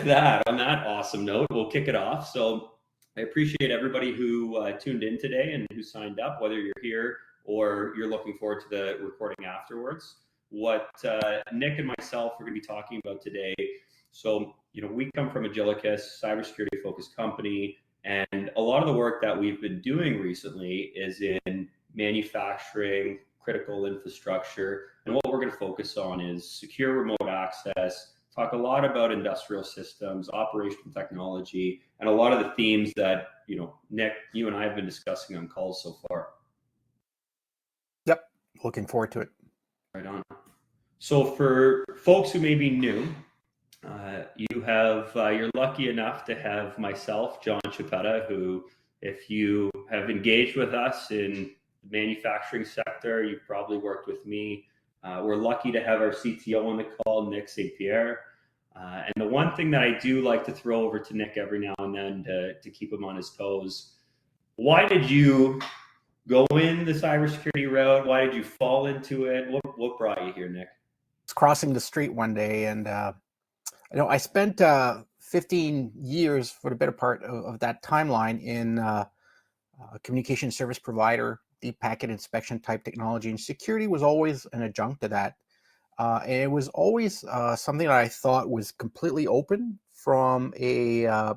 with that, on that awesome note, we'll kick it off. So I appreciate everybody who tuned in today and who signed up, whether you're here or you're looking forward to the recording afterwards. What Nick and myself are going to be talking about today. So, we come from Agilicus, cybersecurity focused company, and a lot of the work that we've been doing recently is in manufacturing, critical infrastructure. And what we're going to focus on is secure remote access, talk a lot about industrial systems, operational technology, and a lot of the themes that, Nick, you and I have been discussing on calls so far. Yep, looking forward to it. Right on. So for folks who may be new, you're lucky enough to have myself, John Chiappetta, who, if you have engaged with us in the manufacturing sector, you've probably worked with me. We're lucky to have our CTO on the call, Nick St. Pierre. And the one thing that I do like to throw over to Nick every now and then to keep him on his toes, why did you go in the cybersecurity route? Why did you fall into it? What brought you here, Nick? I was crossing the street one day, and I spent 15 years, for the better part of that timeline, in a communication service provider, deep packet inspection type technology, and security was always an adjunct to that. And it was always something that I thought was completely open from a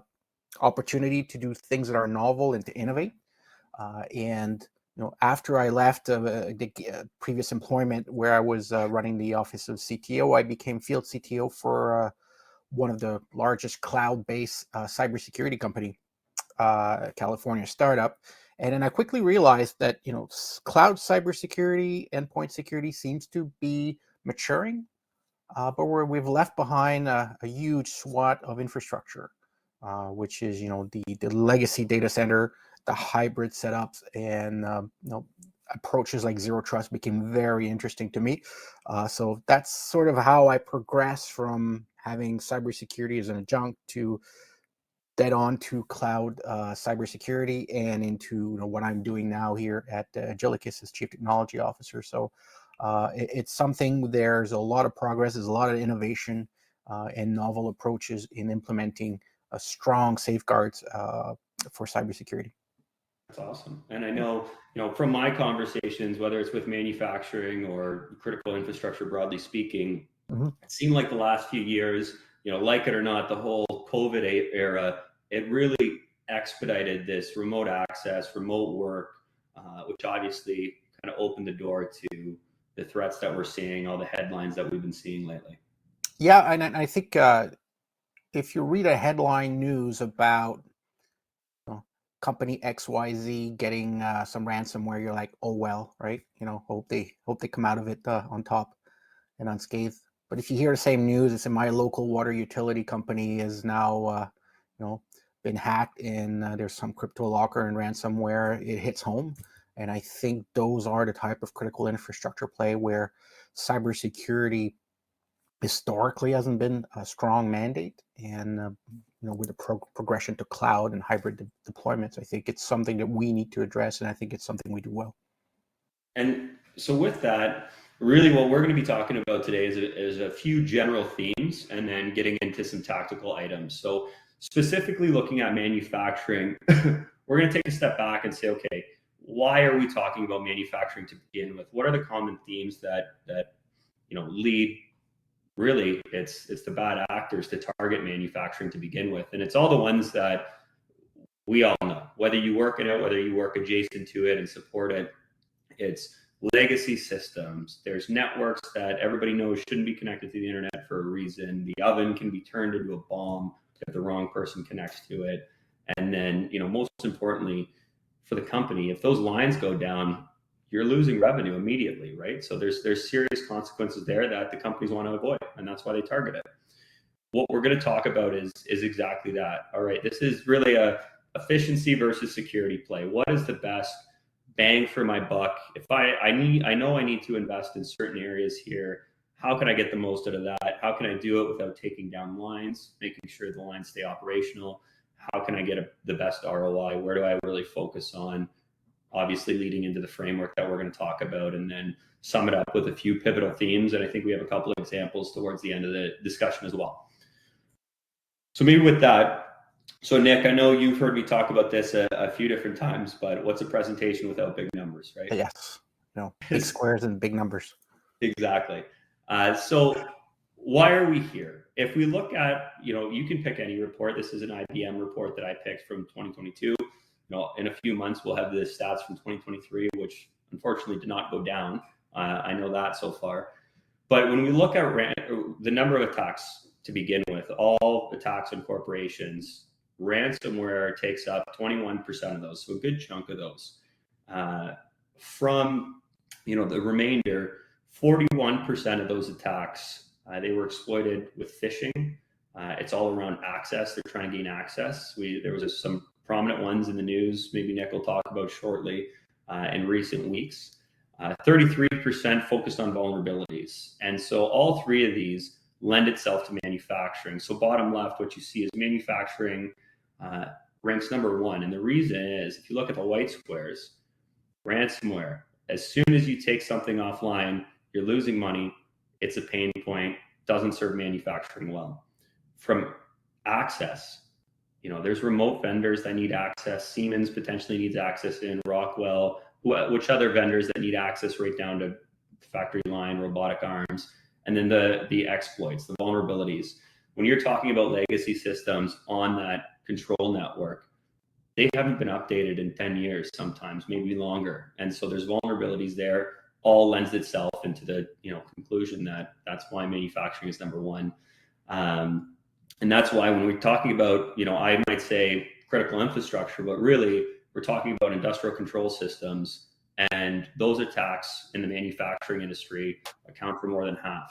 opportunity to do things that are novel and to innovate. And after I left the previous employment where I was running the office of CTO, I became field CTO for one of the largest cloud-based cybersecurity company, California startup. And then I quickly realized that, cloud cybersecurity, endpoint security seems to be maturing, but we've left behind a huge swath of infrastructure, which is, the legacy data center, the hybrid setups, and approaches like zero trust became very interesting to me. So that's sort of how I progressed from having cybersecurity as an adjunct to dead on to cloud cybersecurity and into what I'm doing now here at Agilicus as Chief Technology Officer. So it's something, there's a lot of progress, there's a lot of innovation and novel approaches in implementing strong safeguards for cybersecurity. That's awesome. And I know, from my conversations, whether it's with manufacturing or critical infrastructure, broadly speaking, it seemed like the last few years, like it or not, the whole COVID era, it really expedited this remote access, remote work, which obviously kind of opened the door to the threats that we're seeing, all the headlines that we've been seeing lately. Yeah, and I think if you read a headline news about company XYZ getting some ransomware, you're like, oh well, right? Hope they come out of it on top and unscathed. But if you hear the same news, it's in my local water utility company is now been hacked, and there's some crypto locker and ransomware, it hits home. And I think those are the type of critical infrastructure play where cybersecurity historically hasn't been a strong mandate, and with the progression to cloud and hybrid deployments, I think it's something that we need to address, and I think it's something we do well. And so with that, really what we're going to be talking about today is a few general themes, and then getting into some tactical items. So specifically looking at manufacturing, we're going to take a step back and say, okay, why are we talking about manufacturing to begin with? What are the common themes that lead? Really, it's the bad actors to target manufacturing to begin with, and it's all the ones that we all know. Whether you work in it, whether you work adjacent to it and support it, it's legacy systems. There's networks that everybody knows shouldn't be connected to the internet for a reason. The oven can be turned into a bomb if the wrong person connects to it. And then, most importantly, for the company, if those lines go down, you're losing revenue immediately, right? So there's serious consequences there that the companies want to avoid, and that's why they target it. What we're going to talk about is exactly that. All right, this is really a efficiency versus security play. What is the best bang for my buck? If I know I need to invest in certain areas here, how can I get the most out of that? How can I do it without taking down lines, making sure the lines stay operational? How can I get the best ROI? Where do I really focus on? Obviously leading into the framework that we're going to talk about, and then sum it up with a few pivotal themes. And I think we have a couple of examples towards the end of the discussion as well. So maybe with that, so Nick, I know you've heard me talk about this a few different times, but what's a presentation without big numbers, right? Yes, big squares and big numbers. Exactly. So why are we here? If we look at, you can pick any report. This is an IBM report that I picked from 2022. In a few months, we'll have the stats from 2023, which unfortunately did not go down. I know that so far. But when we look at the number of attacks to begin with, all attacks on corporations, ransomware takes up 21% of those, so a good chunk of those. From the remainder, 41% of those attacks, they were exploited with phishing. It's all around access. They're trying to gain access. There was some prominent ones in the news. Maybe Nick will talk about shortly in recent weeks. 33% focused on vulnerabilities. And so all three of these lend itself to manufacturing. So bottom left, what you see is manufacturing ranks number one. And the reason is, if you look at the white squares, ransomware, as soon as you take something offline, you're losing money. It's a pain point, doesn't serve manufacturing well. From access, there's remote vendors that need access. Siemens potentially needs access in Rockwell, which other vendors that need access right down to factory line, robotic arms, and then the exploits, the vulnerabilities. When you're talking about legacy systems on that control network, they haven't been updated in 10 years, sometimes maybe longer. And so there's vulnerabilities there, all lends itself into the conclusion that that's why manufacturing is number one. And that's why when we're talking about, I might say critical infrastructure, but really we're talking about industrial control systems, and those attacks in the manufacturing industry account for more than half.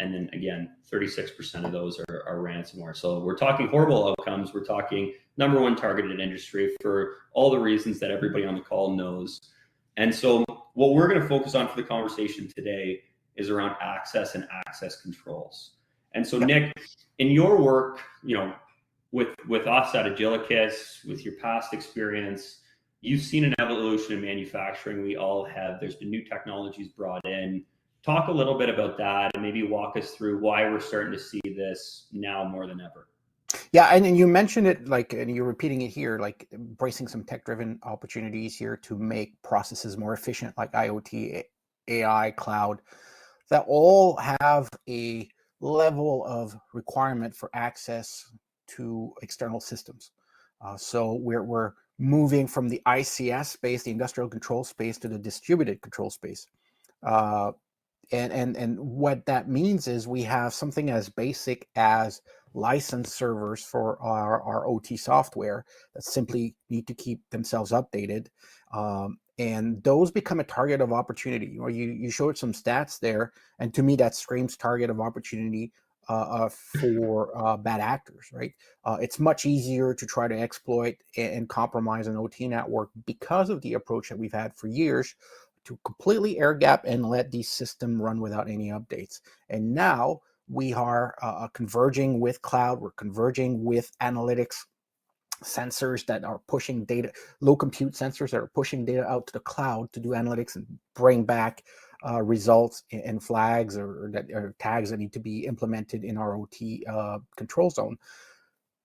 And then again, 36% of those are ransomware. So we're talking horrible outcomes. We're talking number one targeted industry for all the reasons that everybody on the call knows. And so what we're going to focus on for the conversation today is around access and access controls. And so Nick, in your work, with us at Agilicus, with your past experience, you've seen an evolution in manufacturing. We all have. There's been new technologies brought in. Talk a little bit about that and maybe walk us through why we're starting to see this now more than ever. Yeah, and you mentioned it, and you're repeating it here, embracing some tech-driven opportunities here to make processes more efficient, like IoT, AI, cloud, that all have a level of requirement for access to external systems. So we're moving from the ICS space, the industrial control space, to the distributed control space. And what that means is we have something as basic as licensed servers for our OT software that simply need to keep themselves updated. And those become a target of opportunity. You showed some stats there, and to me that screams target of opportunity for bad actors, right? It's much easier to try to exploit and compromise an OT network because of the approach that we've had for years to completely air gap and let the system run without any updates. And now we are converging with cloud, we're converging with analytics sensors that are pushing data, low compute sensors that are pushing data out to the cloud to do analytics and bring back results and flags or tags that need to be implemented in our OT control zone.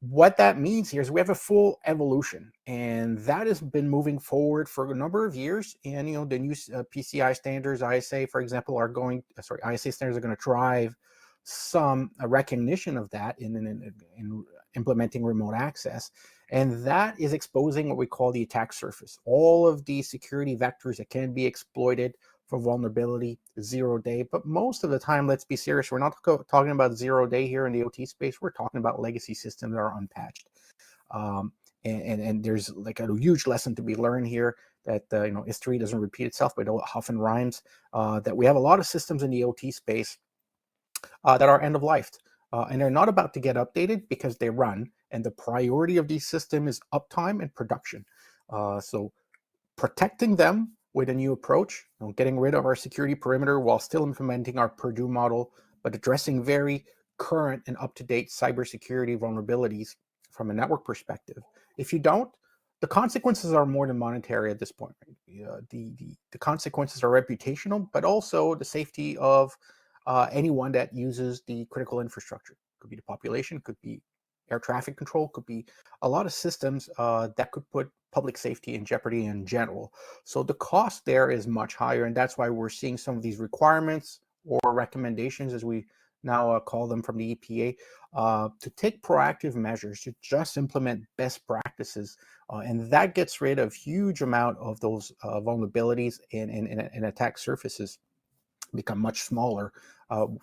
What that means here is we have a full evolution, and that has been moving forward for a number of years. And the new PCI standards, ISA, for example, ISA standards are going to drive some recognition of that in implementing remote access, and that is exposing what we call the attack surface. All of the security vectors that can be exploited for vulnerability, 0-day. But most of the time, let's be serious, we're not talking about 0-day here in the OT space. We're talking about legacy systems that are unpatched. And there's a huge lesson to be learned here that history doesn't repeat itself, but it often rhymes. That we have a lot of systems in the OT space that are end of life, and they're not about to get updated because they run. And the priority of these systems is uptime and production. So protecting them with a new approach, getting rid of our security perimeter while still implementing our Purdue model, but addressing very current and up-to-date cybersecurity vulnerabilities from a network perspective. If you don't, the consequences are more than monetary at this point. Right? The consequences are reputational, but also the safety of anyone that uses the critical infrastructure. Could be the population, could be air traffic control, could be a lot of systems that could put public safety in jeopardy in general. So the cost there is much higher, and that's why we're seeing some of these requirements or recommendations, as we now call them, from the EPA, to take proactive measures to just implement best practices, and that gets rid of huge amount of those vulnerabilities and attack surfaces become much smaller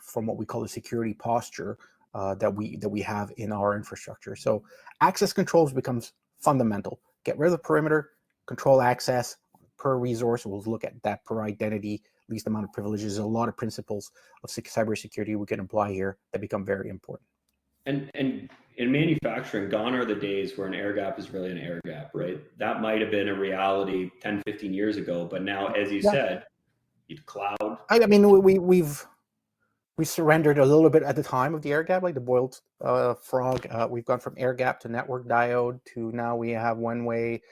from what we call the security posture that we have in our infrastructure. So access controls becomes fundamental. Get rid of the perimeter, control access per resource. We'll look at that per identity, least amount of privileges. There's a lot of principles of cybersecurity we can apply here that become very important. And in manufacturing, gone are the days where an air gap is really an air gap, right? That might have been a reality 10, 15 years ago, but now, as you Yeah, said, cloud. I mean, we surrendered a little bit at the time of the air gap, like the boiled frog. We've gone from air gap to network diode to now we have one way,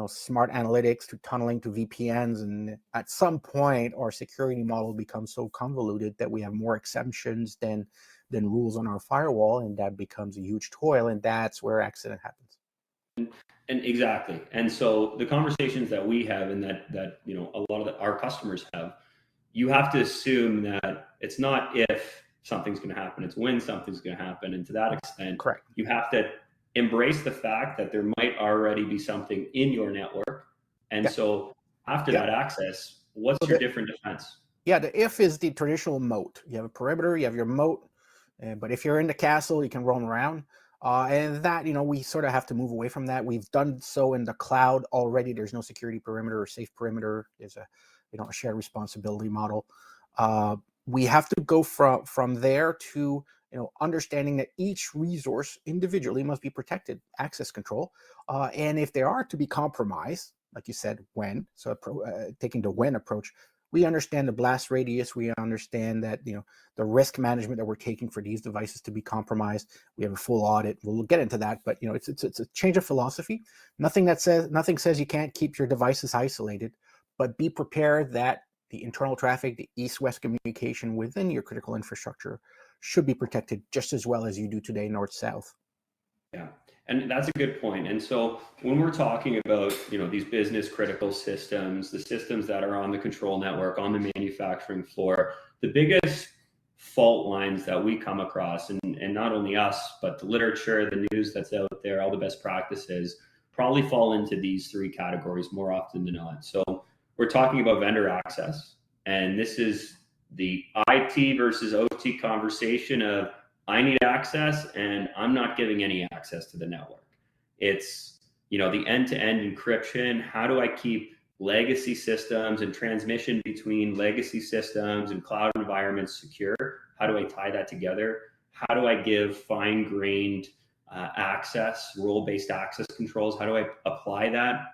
smart analytics to tunneling to VPNs. And at some point, our security model becomes so convoluted that we have more exemptions than rules on our firewall, and that becomes a huge toil, and that's where accident happens. And exactly. And so the conversations that we have and that a lot of our customers have, you have to assume that it's not if something's going to happen, it's when something's going to happen. And to that extent, Correct. you have to embrace the fact that there might already be something in your network. And Yeah. so after Yeah. that access, what's So your different defense? yeah, the if is the traditional moat. You have a perimeter, you have your moat, but if you're in the castle, you can roam around. And that, we sort of have to move away from that. We've done so in the cloud already. There's no security perimeter or safe perimeter. There's a shared responsibility model. We have to go from there to understanding that each resource individually must be protected, access control, and if they are to be compromised, like you said, when, so taking the when approach, we understand the blast radius. We understand that the risk management that we're taking for these devices to be compromised. We have a full audit. We'll get into that, but it's a change of philosophy. Nothing says you can't keep your devices isolated, but be prepared that the internal traffic, the east-west communication within your critical infrastructure should be protected just as well as you do today, north-south. Yeah, and that's a good point. And so when we're talking about these business critical systems, the systems that are on the control network, on the manufacturing floor, the biggest fault lines that we come across, and not only us, but the literature, the news that's out there, all the best practices, probably fall into these three categories more often than not. So we're talking about vendor access, and this is the IT versus OT conversation of I need access and I'm not giving any access to the network. It's, the end-to-end encryption. How do I keep legacy systems and transmission between legacy systems and cloud environments secure? How do I tie that together? How do I give fine-grained access, role-based access controls? How do I apply that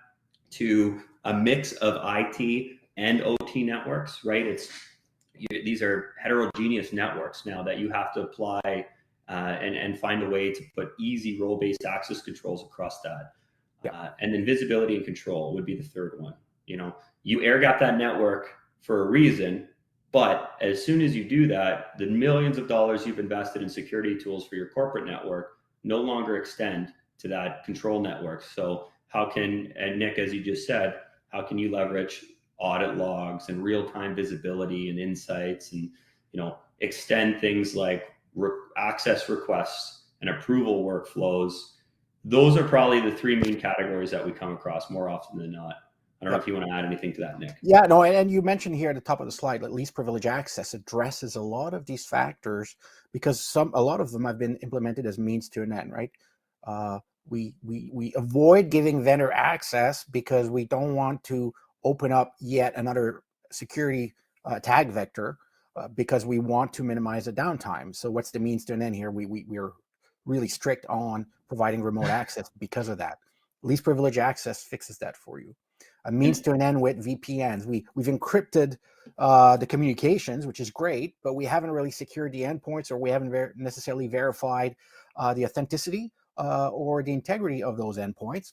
to a mix of IT and OT networks, right? These are heterogeneous networks now that you have to apply and find a way to put easy role-based access controls across that. Yeah. And then visibility and control would be the third one. You air gap that network for a reason, but as soon as you do that, the millions of dollars you've invested in security tools for your corporate network no longer extend to that control network. So how can, and Nick, as you just said, how can you leverage audit logs and real-time visibility and insights and extend things like access requests and approval workflows? Those are probably the three main categories that we come across more often than not. I don't know if you want to add anything to that, Nick. Yeah, no, and you mentioned here at the top of the slide that least privilege access addresses a lot of these factors because a lot of them have been implemented as means to an end, right? We avoid giving vendor access because we don't want to open up yet another security tag vector because we want to minimize the downtime. So what's the means to an end here? We're really strict on providing remote access because of that. Least privilege access fixes that for you. A means to an end with VPNs. We've encrypted the communications, which is great, but we haven't really secured the endpoints, or we haven't necessarily verified the authenticity or the integrity of those endpoints.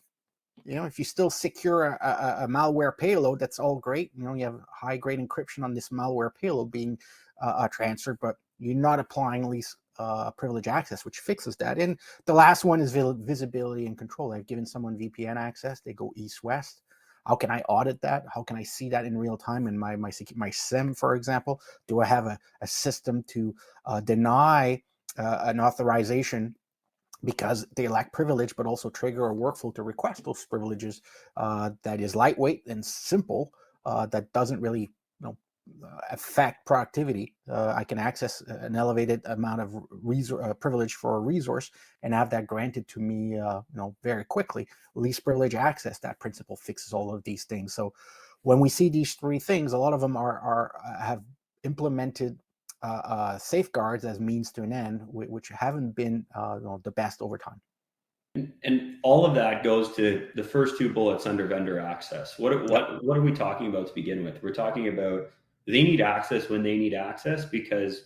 If you still secure a malware payload, that's all great. You have high grade encryption on this malware payload being transferred, but you're not applying least privilege access, which fixes that. And the last one is visibility and control. I've given someone VPN access. They go east-west. How can I audit that? How can I see that in real time in my SIM, for example? Do I have a system to deny an authorization because they lack privilege, but also trigger a workflow to request those privileges that is lightweight and simple, that doesn't really affect productivity? I can access an elevated amount of privilege for a resource and have that granted to me very quickly. Least privilege access, that principle fixes all of these things. So when we see these three things, a lot of them have implemented safeguards as means to an end, which haven't been the best over time. And all of that goes to the first two bullets under vendor access. What are we talking about to begin with? We're talking about they need access when they need access, because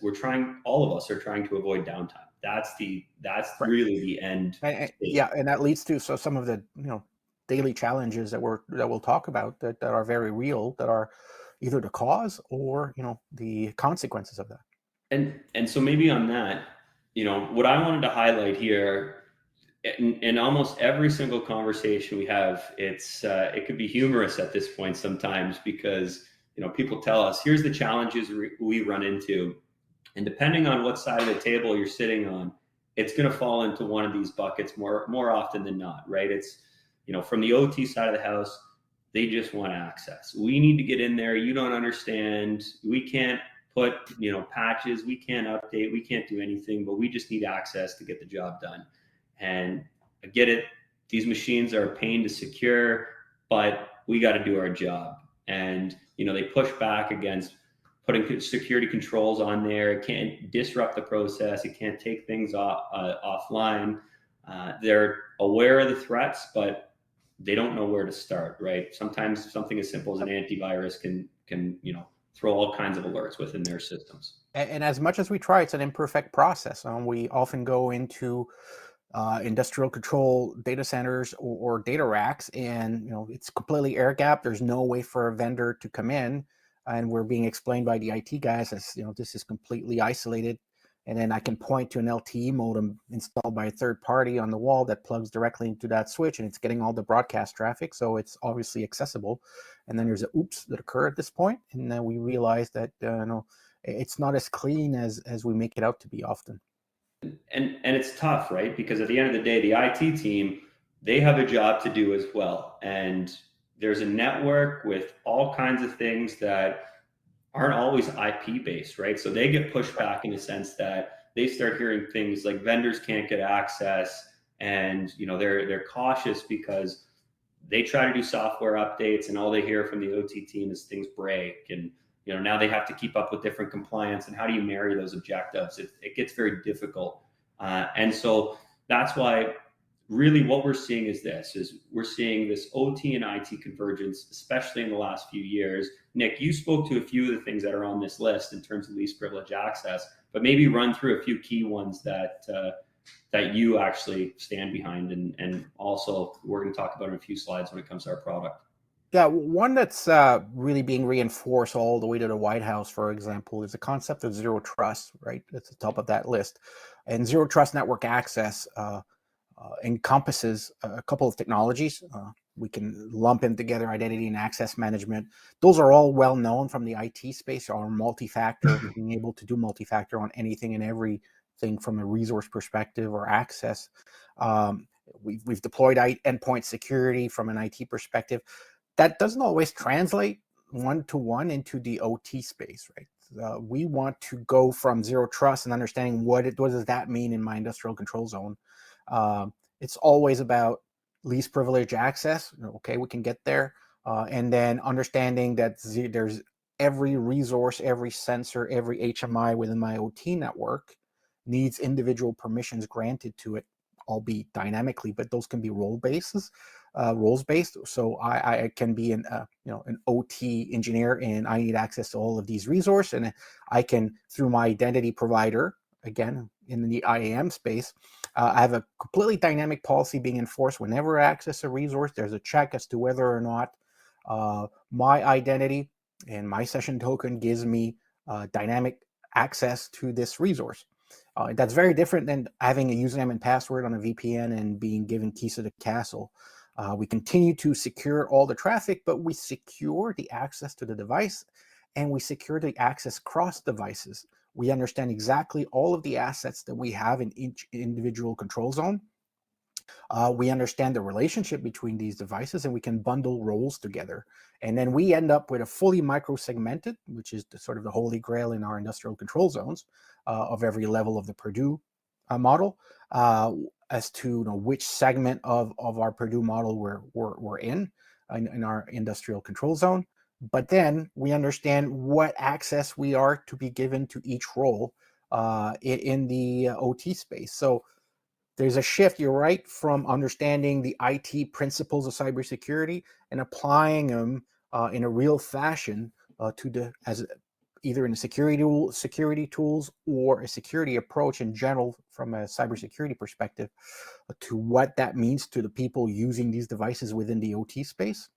all of us are trying to avoid downtime. That's Right. really the end And, state. yeah, and that leads to some of the daily challenges that we'll talk about that are very real, that are either the cause or the consequences of that. And so maybe on that, what I wanted to highlight here, in almost every single conversation we have, it could be humorous at this point sometimes, because people tell us, here's the challenges we run into, and depending on what side of the table you're sitting on, it's going to fall into one of these buckets more often than not, right? It's from the OT side of the house, they just want access. We need to get in there. You don't understand. We can't put patches. We can't update. We can't do anything, but we just need access to get the job done. And I get it. These machines are a pain to secure, but we got to do our job. And they push back against putting security controls on there. It can't disrupt the process. It can't take things offline. They're aware of the threats, but they don't know where to start. Right? Sometimes something as simple as an antivirus can throw all kinds of alerts within their systems. And as much as we try, it's an imperfect process. We often go into industrial control data centers or data racks, and it's completely air gapped. There's no way for a vendor to come in, and we're being explained by the IT guys as this is completely isolated. And then I can point to an LTE modem installed by a third party on the wall that plugs directly into that switch, and it's getting all the broadcast traffic, so it's obviously accessible. And then there's a oops that occur at this point, and then we realize that it's not as clean as we make it out to be often. And it's tough, right? Because at the end of the day, the IT team, they have a job to do as well. And there's a network with all kinds of things that aren't always IP based, right? So they get pushed back in the sense that they start hearing things like vendors can't get access, and they're cautious because they try to do software updates, and all they hear from the OT team is things break, and now they have to keep up with different compliance, and how do you marry those objectives? It gets very difficult, and so that's why really what we're seeing is we're seeing this OT and IT convergence, especially in the last few years. Nick, you spoke to a few of the things that are on this list in terms of least privilege access, but maybe run through a few key ones that you actually stand behind, and also we're going to talk about in a few slides when it comes to our product. Yeah, one that's really being reinforced all the way to the White House, for example, is the concept of zero trust, right? It's the top of that list. And zero trust network access encompasses a couple of technologies. We can lump in together identity and access management. Those are all well known from the IT space, or multi-factor, being able to do multi-factor on anything and everything from a resource perspective or access. We've deployed endpoint security from an IT perspective. That doesn't always translate one-to-one into the OT space, right? We want to go from zero trust and understanding what does that mean in my industrial control zone. It's always about least privilege access. Okay, we can get there. And then understanding that there's every resource, every sensor, every HMI within my OT network needs individual permissions granted to it, albeit dynamically, but those can be roles based. So I can be an OT engineer, and I need access to all of these resources, and I can, through my identity provider, again in the IAM space, I have a completely dynamic policy being enforced. Whenever I access a resource, there's a check as to whether or not my identity and my session token gives me dynamic access to this resource. That's very different than having a username and password on a VPN and being given keys to the castle. We continue to secure all the traffic, but we secure the access to the device, and we secure the access across devices. We understand exactly all of the assets that we have in each individual control zone. We understand the relationship between these devices, and we can bundle roles together. And then we end up with a fully micro-segmented, which is sort of the holy grail in our industrial control zones of every level of the Purdue model, as to which segment of our Purdue model we're in our industrial control zone. But then we understand what access we are to be given to each role in the OT space. So there's a shift, you're right, from understanding the IT principles of cybersecurity and applying them in a real fashion as either in a security tools or a security approach in general from a cybersecurity perspective to what that means to the people using these devices within the OT space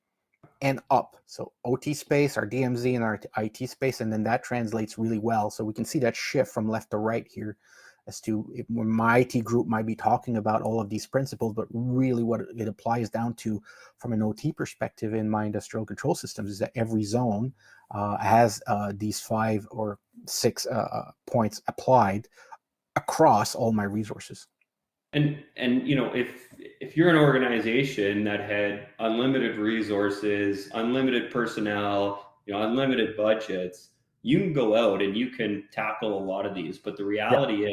and up. So OT space, our DMZ, and our IT space, and then that translates really well. So we can see that shift from left to right here as to when my IT group might be talking about all of these principles, but really what it applies down to from an OT perspective in my industrial control systems is that every zone has these 5 or 6 points applied across all my resources. And if you're an organization that had unlimited resources, unlimited personnel, unlimited budgets, you can go out and you can tackle a lot of these. But the Yeah. reality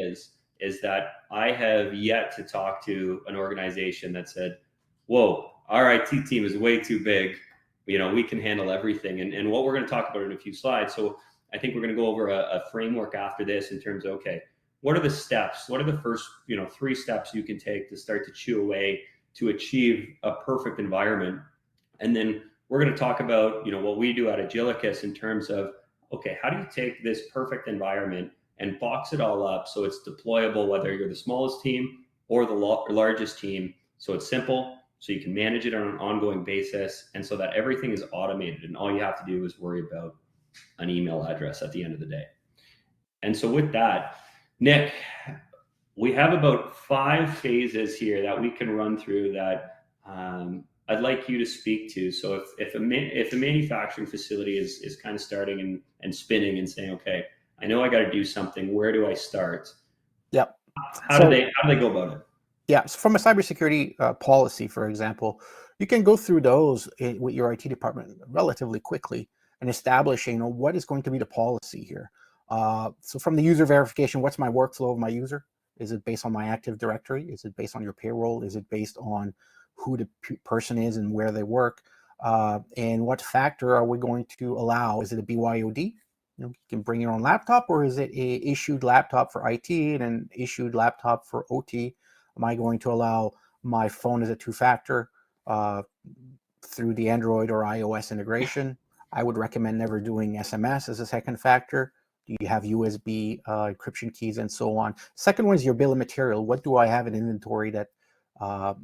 is that I have yet to talk to an organization that said, "Whoa, our IT team is way too big. We can handle everything." And what we're going to talk about in a few slides. So I think we're going to go over a framework after this in terms of, okay, what are the steps? What are the first, 3 steps you can take to start to chew away to achieve a perfect environment? And then we're going to talk about, what we do at Agilicus in terms of, okay, how do you take this perfect environment and box it all up so it's deployable, whether you're the smallest team or the largest team, so it's simple, so you can manage it on an ongoing basis, and so that everything is automated and all you have to do is worry about an email address at the end of the day. And so with that, Nick, we have about 5 phases here that we can run through that I'd like you to speak to. So if a manufacturing facility is kind of starting and spinning and saying, okay, I know I got to do something. Where do I start? Yep. How do they go about it? Yeah, so from a cybersecurity policy, for example, you can go through those with your IT department relatively quickly and establishing, what is going to be the policy here. So from the user verification, what's my workflow of my user? Is it based on my Active Directory? Is it based on your payroll? Is it based on who the person is and where they work? And what factor are we going to allow? Is it a BYOD? You can bring your own laptop, or is it a issued laptop for IT and an issued laptop for OT? Am I going to allow my phone as a 2-factor through the Android or iOS integration? I would recommend never doing SMS as a second factor. Do you have USB encryption keys and so on? Second one is your bill of material. What do I have in inventory that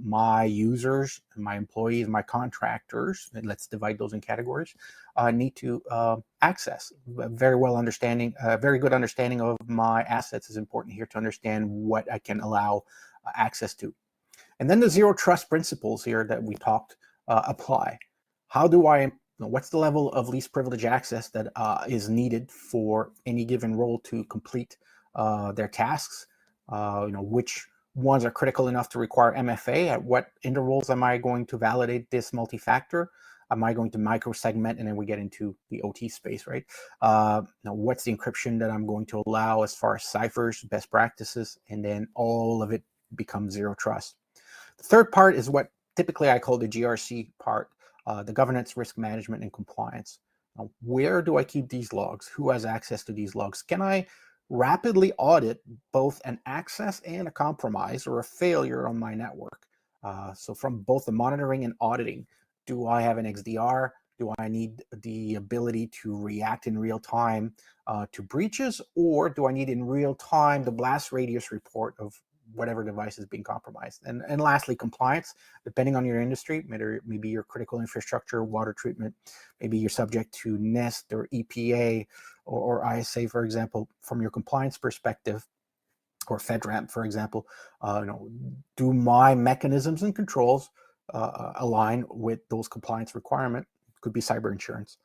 my users, my employees, my contractors, and let's divide those in categories, need to access? Very good understanding of my assets is important here to understand what I can allow access to. And then the zero trust principles here that we talked apply. How do what's the level of least privilege access that is needed for any given role to complete their tasks? Which ones are critical enough to require MFA? At what intervals am I going to validate this multi-factor? Am I going to micro-segment? And then we get into the OT space, right? What's the encryption that I'm going to allow as far as ciphers, best practices, and then all of it becomes zero trust. The third part is what typically I call the GRC part, the governance, risk management, and compliance. Now, where do I keep these logs? Who has access to these logs? Can I rapidly audit both an access and a compromise or a failure on my network? So from both the monitoring and auditing, do I have an XDR? Do I need the ability to react in real time to breaches, or do I need in real time the blast radius report of whatever device is being compromised? And lastly, compliance, depending on your industry, maybe your critical infrastructure, water treatment, maybe you're subject to NIST or EPA or ISA, for example. From your compliance perspective, or FedRAMP, for example. Do my mechanisms and controls align with those compliance requirements? Could be cyber insurance.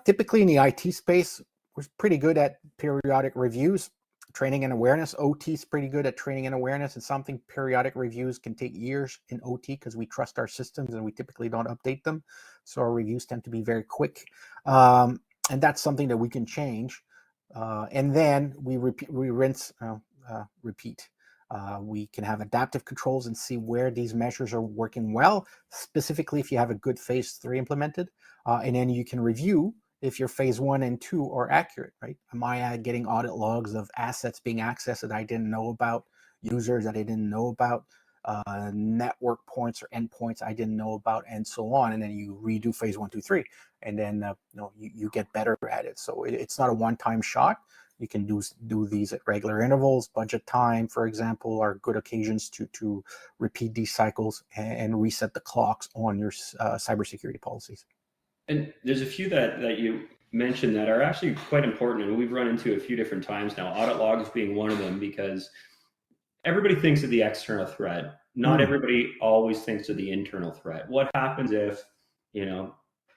Typically in the IT space, we're pretty good at periodic reviews, training and awareness. OT is pretty good at training and awareness. It's something periodic reviews can take years in OT because we trust our systems and we typically don't update them. So our reviews tend to be very quick. And that's something that we can change. And then we rinse, repeat. We can have adaptive controls and see where these measures are working well, specifically if you have a good phase 3 implemented. And then you can review if your phase 1 and 2 are accurate, right? Am I getting audit logs of assets being accessed that I didn't know about, users that I didn't know about, network points or endpoints I didn't know about, and so on. And then you redo phase 1, 2, 3, and then you get better at it. So it's not a one-time shot. You can do these at regular intervals. Budget time, for example, are good occasions to repeat these cycles and reset the clocks on your cybersecurity policies. And there's a few that you mentioned that are actually quite important, and we've run into a few different times now. Audit logs being one of them, because everybody thinks of the external threat. Not everybody always thinks of the internal threat. What happens if,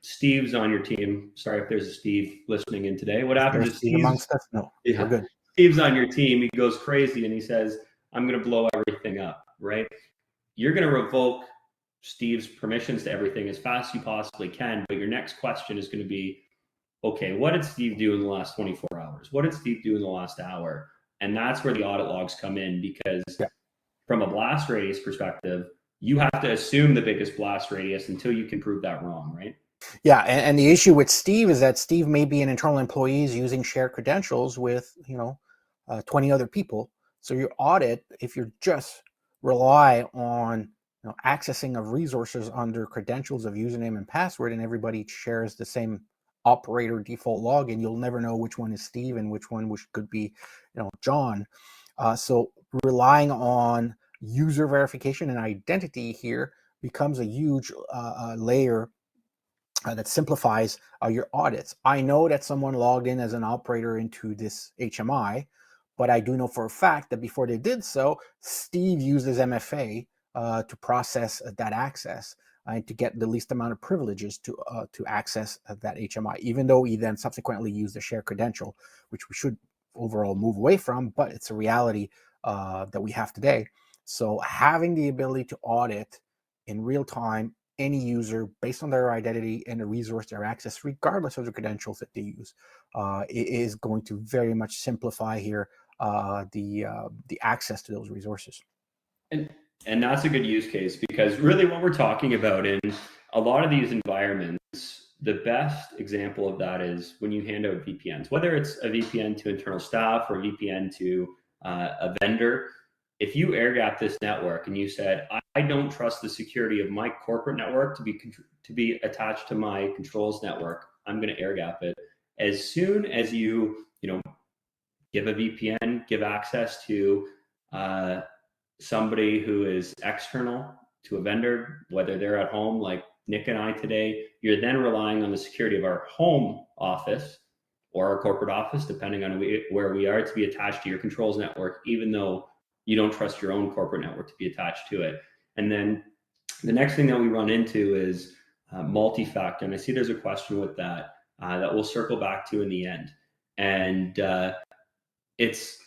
Steve's on your team? Sorry if there's a Steve listening in today. What happens if Steve amongst us? No, we're good. Steve's on your team? He goes crazy and he says, "I'm going to blow everything up," right? You're going to revoke Steve's permissions to everything as fast as you possibly can. But your next question is going to be, okay, what did Steve do in the last 24 hours? What did Steve do in the last hour? And that's where the audit logs come in, because from a blast radius perspective, you have to assume the biggest blast radius until you can prove that wrong, right? Yeah, and the issue with Steve is that Steve may be an internal employee using shared credentials with 20 other people. So your audit, if you just rely on accessing of resources under credentials of username and password, and everybody shares the same operator default login, you'll never know which one is Steve and which could be John. So relying on user verification and identity here becomes a huge layer that simplifies your audits. I know that someone logged in as an operator into this HMI, but I do know for a fact that before they did so, Steve used his MFA to process that access and to get the least amount of privileges to access that HMI, even though he then subsequently used a shared credential, which we should overall move away from, but it's a reality that we have today. So having the ability to audit in real time any user based on their identity and the resource they're accessed, regardless of the credentials that they use, is going to very much simplify here the access to those resources. And that's a good use case, because really what we're talking about in a lot of these environments, the best example of that is when you hand out VPNs, whether it's a VPN to internal staff or a VPN to a vendor. If you air gap this network and you said, I don't trust the security of my corporate network to be attached to my controls network, I'm going to air gap it. As soon as you give a VPN, give access to somebody who is external to a vendor, whether they're at home like Nick and I today, you're then relying on the security of our home office or our corporate office, depending on where we are, to be attached to your controls network, even though you don't trust your own corporate network to be attached to it. And then the next thing that we run into is multi-factor. And I see there's a question with that that we'll circle back to in the end. And it's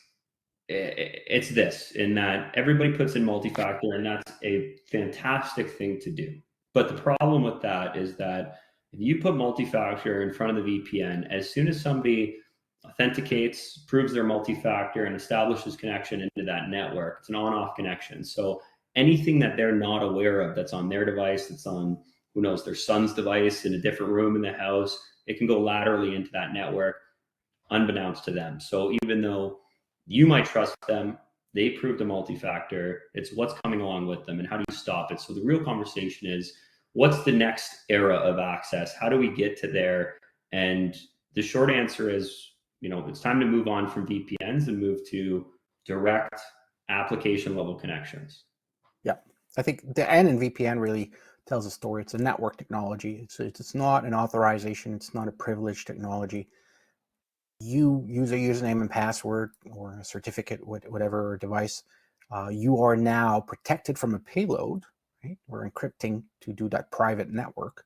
this, in that everybody puts in multi-factor, and that's a fantastic thing to do. But the problem with that is that if you put multi-factor in front of the VPN, as soon as somebody authenticates, proves their multi-factor, and establishes connection into that network, it's an on-off connection. So anything that they're not aware of that's on their device, that's on, who knows, their son's device in a different room in the house, it can go laterally into that network unbeknownst to them. So even though you might trust them, they proved a multi-factor. It's what's coming along with them and how do you stop it? So the real conversation is, what's the next era of access? How do we get to there? And the short answer is, it's time to move on from VPNs and move to direct application level connections. Yeah, I think the N in VPN really tells a story. It's a network technology. It's not an authorization. It's not a privileged technology. you use a username and password or a certificate, whatever device, you are now protected from a payload, right? We're encrypting to do that private network,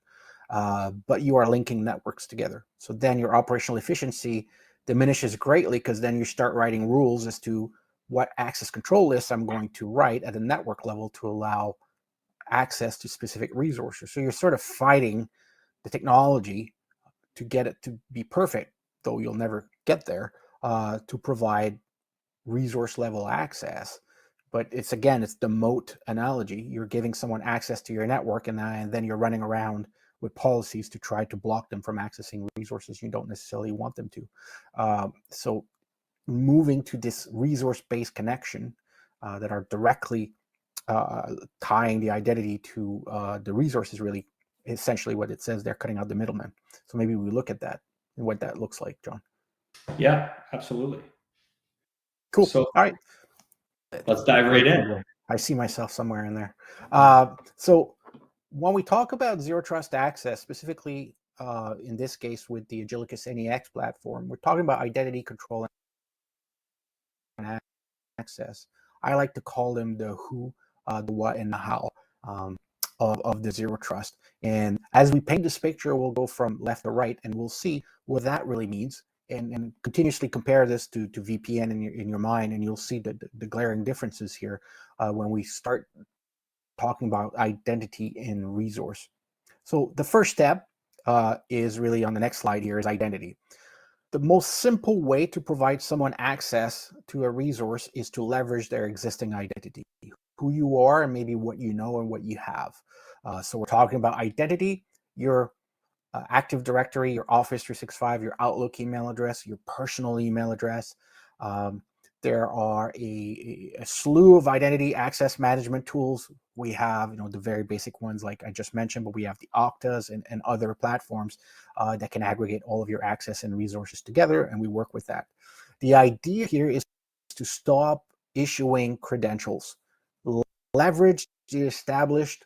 but you are linking networks together. So then your operational efficiency diminishes greatly, because then you start writing rules as to what access control lists I'm going to write at a network level to allow access to specific resources. So you're sort of fighting the technology to get it to be perfect, though you'll never get there, to provide resource level access. But it's the moat analogy. You're giving someone access to your network, and then you're running around with policies to try to block them from accessing resources you don't necessarily want them to. So moving to this resource-based connection that are directly tying the identity to the resource is really essentially what it says. They're cutting out the middleman. So maybe we look at that and what that looks like, John. Yeah, absolutely. Cool. So All right. let's dive right in. I see myself somewhere in there. So when we talk about zero trust access, specifically in this case with the Agilicus NEX platform, we're talking about identity control and access. I like to call them the who, the what, and the how of the zero trust. And as we paint this picture, we'll go from left to right, and we'll see what that really means, and continuously compare this to VPN in your mind, and you'll see the glaring differences here when we start talking about identity and resource. So the first step is really on the next slide here, is identity. The most simple way to provide someone access to a resource is to leverage their existing identity, who you are and maybe what you know and what you have. So we're talking about identity, your Active Directory, your Office 365, your Outlook email address, your personal email address. Um, there are a slew of identity access management tools. We have, the very basic ones like I just mentioned, but we have the Oktas and other platforms that can aggregate all of your access and resources together, and we work with that. The idea here is to stop issuing credentials. Leverage the established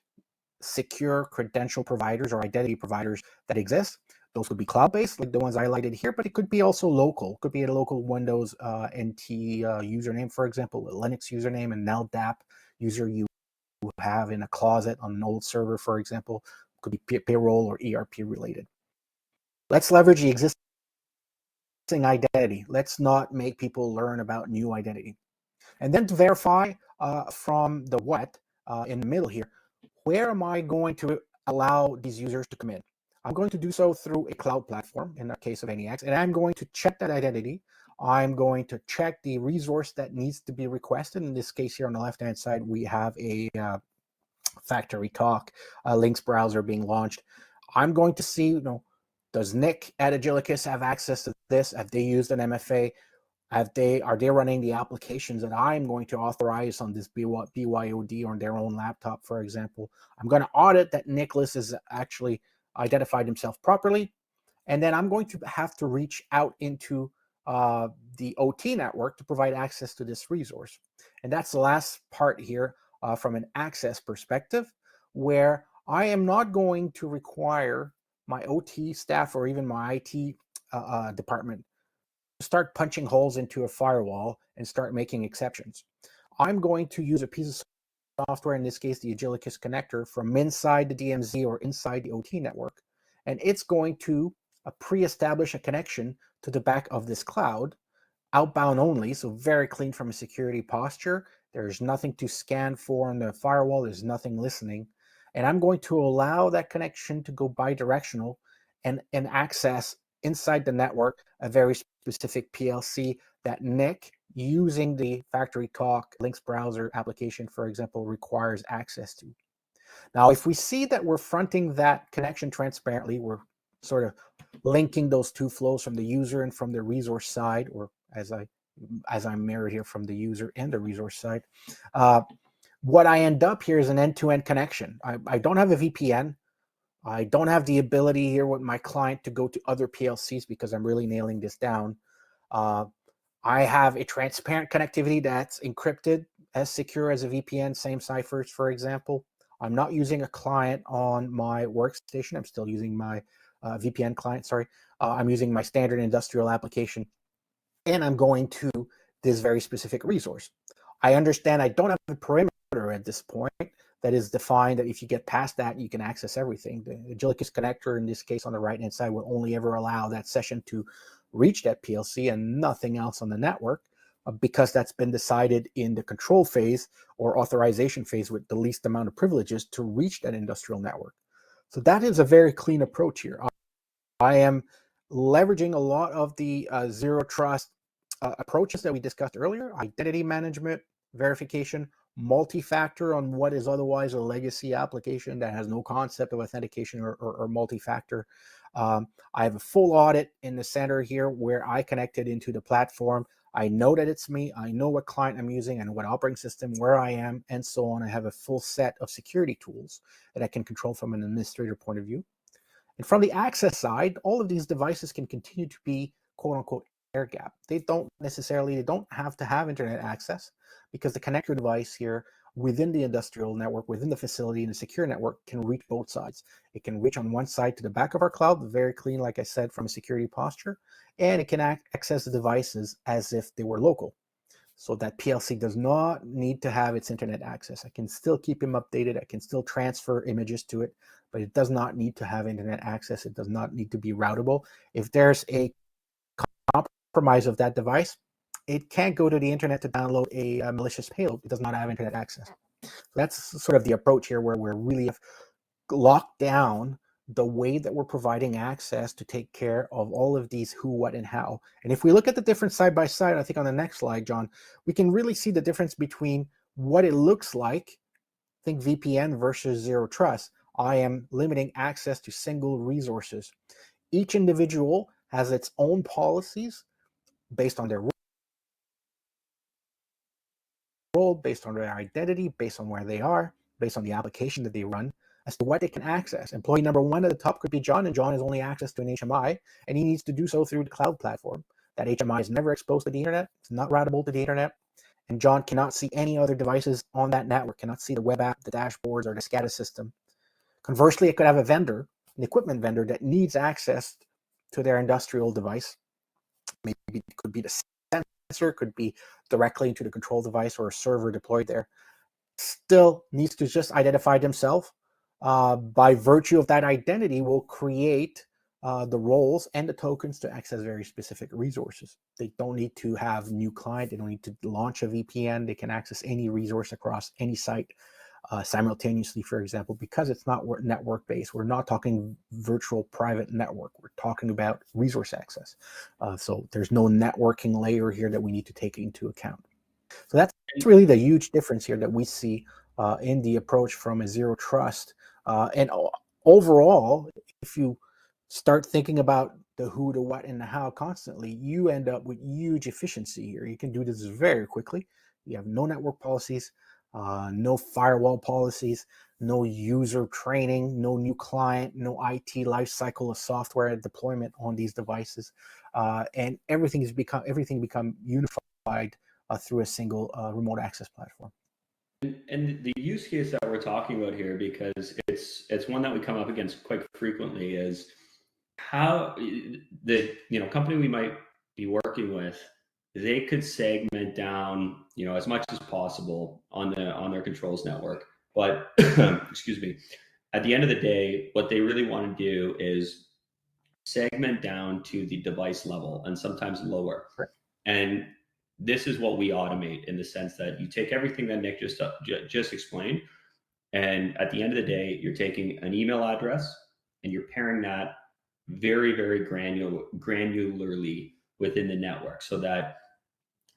secure credential providers or identity providers that exist. Those could be cloud-based, like the ones I highlighted here, but it could be also local. It could be a local Windows NT username, for example, a Linux username, and LDAP user you have in a closet on an old server, for example. It could be payroll or ERP related. Let's leverage the existing identity. Let's not make people learn about new identity. And then to verify from the what in the middle here, where am I going to allow these users to come in? I'm going to do so through a cloud platform, in the case of NEX, and I'm going to check that identity. I'm going to check the resource that needs to be requested. In this case here on the left-hand side, we have a factory talk links browser being launched. I'm going to see, does Nick at Agilicus have access to this? Have they used an MFA? Are they running the applications that I'm going to authorize on this BYOD on their own laptop, for example? I'm going to audit that Nicholas has actually identified himself properly. And then I'm going to have to reach out into the OT network to provide access to this resource. And that's the last part here from an access perspective, where I am not going to require my OT staff or even my IT department start punching holes into a firewall and start making exceptions. I'm going to use a piece of software, in this case, the Agilicus connector, from inside the DMZ or inside the OT network, and it's going to pre-establish a connection to the back of this cloud, outbound only, so very clean from a security posture. There's nothing to scan for on the firewall. There's nothing listening. And I'm going to allow that connection to go bidirectional and access inside the network a very specific PLC that Nick, using the Factory Talk links browser application, for example, requires access to. Now, if we see that we're fronting that connection transparently, we're sort of linking those two flows from the user and from the resource side, or as I'm mirrored here, from the user and the resource side. What I end up here is an end-to-end connection. I don't have a VPN. I don't have the ability here with my client to go to other PLCs because I'm really nailing this down. I have a transparent connectivity that's encrypted, as secure as a VPN, same ciphers, for example. I'm not using a client on my workstation. I'm still using my VPN client, sorry. I'm using my standard industrial application, and I'm going to this very specific resource. I understand I don't have a perimeter at this point that is defined that if you get past that, you can access everything. The Agillicus connector, in this case on the right-hand side, will only ever allow that session to reach that PLC and nothing else on the network, because that's been decided in the control phase or authorization phase with the least amount of privileges to reach that industrial network. So that is a very clean approach here. I am leveraging a lot of the zero trust approaches that we discussed earlier: identity management, verification, multi-factor on what is otherwise a legacy application that has no concept of authentication or multi-factor. I have a full audit in the center here where I connected into the platform. I know that it's me. I know what client I'm using and what operating system, where I am, and so on. I have a full set of security tools that I can control from an administrator point of view. And from the access side, all of these devices can continue to be quote unquote air gap. They don't have to have internet access, because the connector device here within the industrial network, within the facility in the secure network, can reach both sides. It can reach on one side to the back of our cloud, very clean, like I said, from a security posture, and it can access the devices as if they were local. So that PLC does not need to have its internet access. I can still keep him updated. I can still transfer images to it, but it does not need to have internet access. It does not need to be routable. If there's a compromise of that device, it can't go to the internet to download a malicious payload. It does not have internet access. So that's sort of the approach here, where we're really locked down the way that we're providing access to take care of all of these who, what, and how. And if we look at the difference side by side, I think on the next slide, John, we can really see the difference between what it looks like. Think VPN versus zero trust. I am limiting access to single resources. Each individual has its own policies based on their role, based on their identity, based on where they are, based on the application that they run, as to what they can access. Employee number one at the top could be John, and John has only access to an HMI, and he needs to do so through the cloud platform. That HMI is never exposed to the internet. It's not routable to the internet. And John cannot see any other devices on that network, cannot see the web app, the dashboards, or the SCADA system. Conversely, it could have a vendor, an equipment vendor, that needs access to their industrial device. Maybe it could be the sensor, could be directly into the control device or a server deployed there. Still needs to just identify themselves. By virtue of that identity, will create the roles and the tokens to access very specific resources. They don't need to have new client. They don't need to launch a VPN. They can access any resource across any site simultaneously, for example, because it's not network based. We're not talking virtual private network. We're talking about resource access. So there's no networking layer here that we need to take into account. So that's really the huge difference here that we see in the approach from a zero trust. And overall, if you start thinking about the who, the what, and the how constantly, you end up with huge efficiency here. You can do this very quickly. You have no network policies, no firewall policies, no user training, no new client, no IT lifecycle of software deployment on these devices, and everything become unified through a single remote access platform. And the use case that we're talking about here, because it's one that we come up against quite frequently, is how the company we might be working with, they could segment down as much as possible on their controls network, but excuse me, at the end of the day, what they really want to do is segment down to the device level and sometimes lower. Right. And this is what we automate, in the sense that you take everything that Nick just explained, and at the end of the day, you're taking an email address and you're pairing that very, very granularly within the network, so that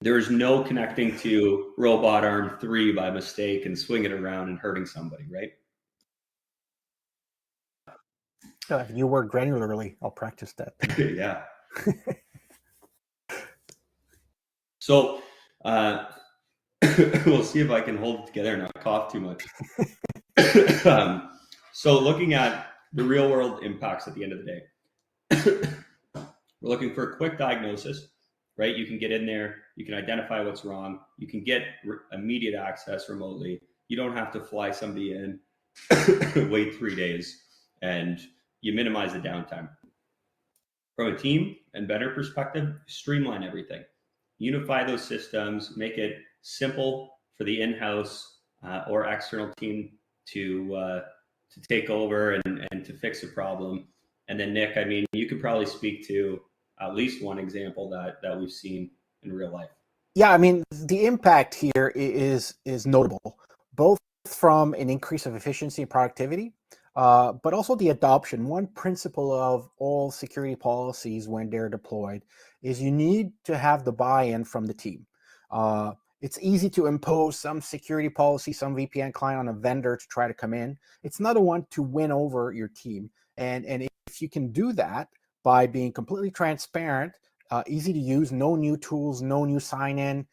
there is no connecting to robot arm 3 by mistake and swinging around and hurting somebody, right? You word granularly. I'll practice that. Yeah. So we'll see if I can hold it together and not cough too much. So looking at the real world impacts at the end of the day, we're looking for a quick diagnosis, right? You can get in there, you can identify what's wrong, you can get immediate access remotely. You don't have to fly somebody in, wait 3 days, and you minimize the downtime. from a team and vendor perspective, streamline everything. Unify those systems, make it simple for the in-house or external team to take over and to fix a problem. And then Nick, I mean, you could probably speak to at least one example that we've seen in real life. Yeah, I mean, the impact here is notable, both from an increase of efficiency and productivity, but also the adoption. One principle of all security policies when they're deployed is you need to have the buy-in from the team. It's easy to impose some security policy, some VPN client on a vendor to try to come in. It's another one to win over your team. And if you can do that by being completely transparent, easy to use, no new tools, no new sign-in,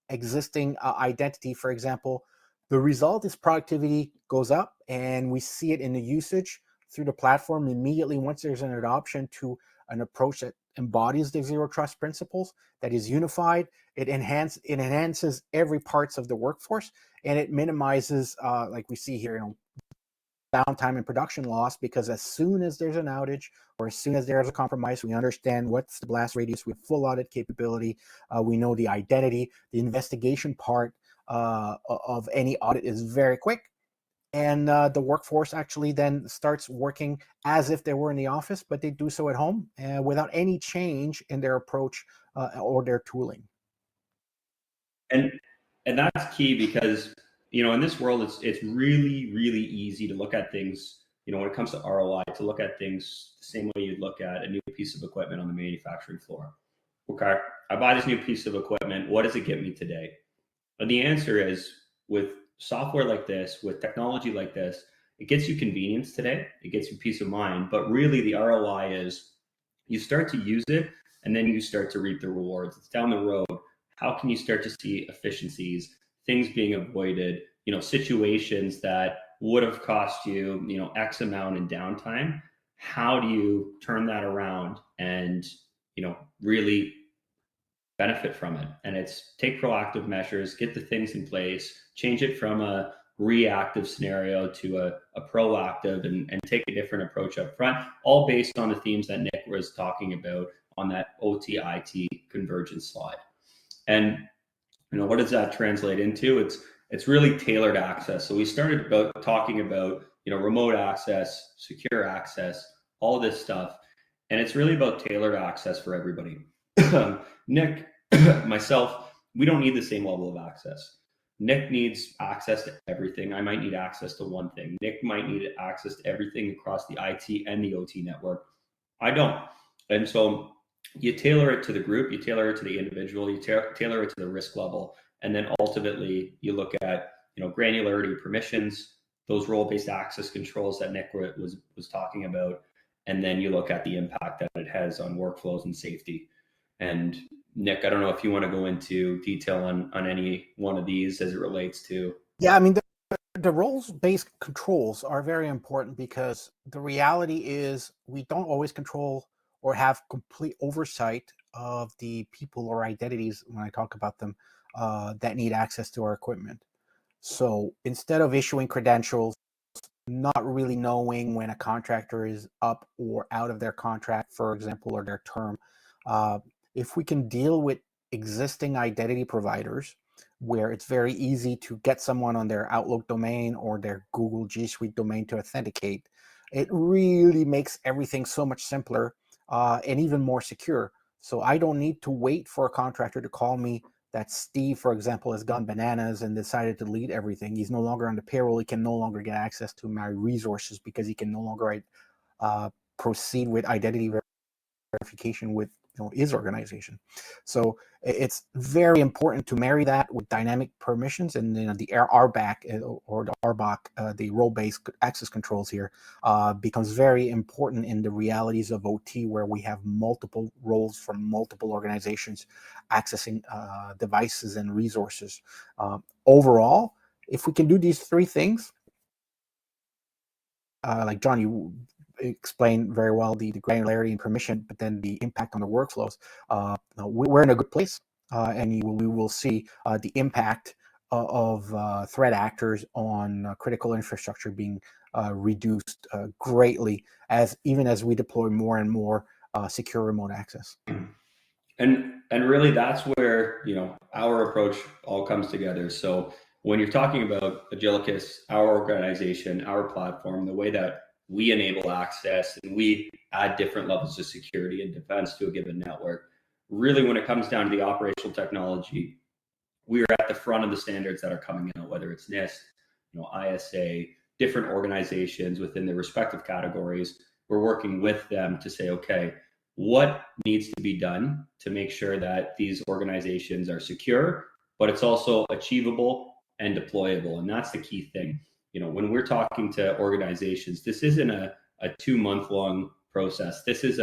existing identity, for example, the result is productivity goes up, and we see it in the usage through the platform immediately once there's an adoption to an approach that embodies the zero trust principles, that is unified. It enhances every parts of the workforce, and it minimizes, like we see here, downtime and production loss, because as soon as there's an outage or as soon as there's a compromise, we understand what's the blast radius with full audit capability. We know the identity. The investigation part of any audit is very quick. And the workforce actually then starts working as if they were in the office, but they do so at home without any change in their approach or their tooling. And and that's key because in this world it's really easy to look at things, when it comes to ROI, to look at things the same way you'd look at a new piece of equipment on the manufacturing floor. Okay, I buy this new piece of equipment, what does it get me today? And the answer is, with software like this, with technology like this, it gets you convenience today, it gets you peace of mind, but really the ROI is you start to use it and then you start to reap the rewards. It's down the road. How can you start to see efficiencies, things being avoided, situations that would have cost you, X amount in downtime? How do you turn that around and, really benefit from it? And it's take proactive measures, get the things in place, change it from a reactive scenario to a proactive, and take a different approach up front, all based on the themes that Nick was talking about on that OT-IT convergence slide. And what does that translate into? It's really tailored access. So we started talking about remote access, secure access, all this stuff, and it's really about tailored access for everybody. Nick, myself, we don't need the same level of access. Nick needs access to everything. I might need access to one thing. Nick might need access to everything across the IT and the OT network. I don't. And so you tailor it to the group, you tailor it to the individual, you tailor it to the risk level, and then ultimately you look at granularity, permissions, those role-based access controls that Nick was talking about, and then you look at the impact that it has on workflows and safety. And Nick, I don't know if you want to go into detail on any one of these as it relates to. Yeah, I mean, the roles-based controls are very important because the reality is we don't always control or have complete oversight of the people or identities, when I talk about them, that need access to our equipment. So instead of issuing credentials, not really knowing when a contractor is up or out of their contract, for example, or their term, if we can deal with existing identity providers, where it's very easy to get someone on their Outlook domain or their Google G Suite domain to authenticate, it really makes everything so much simpler and even more secure. So I don't need to wait for a contractor to call me that Steve, for example, has gone bananas and decided to delete everything. He's no longer on the payroll. He can no longer get access to my resources because he can no longer proceed with identity verification with his organization. So it's very important to marry that with dynamic permissions, and the RBAC or the RBAC, the role-based access controls here, becomes very important in the realities of OT, where we have multiple roles from multiple organizations accessing devices and resources. Overall, if we can do these three things, like John, you explain very well the granularity and permission, but then the impact on the workflows. We're in a good place, and we will see the impact of threat actors on critical infrastructure being reduced greatly, even as we deploy more and more secure remote access. And really that's where, our approach all comes together. So when you're talking about Agilicus, our organization, our platform, the way that we enable access and we add different levels of security and defense to a given network, really when it comes down to the operational technology, we are at the front of the standards that are coming out, whether it's NIST, ISA, different organizations within their respective categories. We're working with them to say, okay, what needs to be done to make sure that these organizations are secure, but it's also achievable and deployable. And that's the key thing. When we're talking to organizations, this isn't a 2-month long process. This is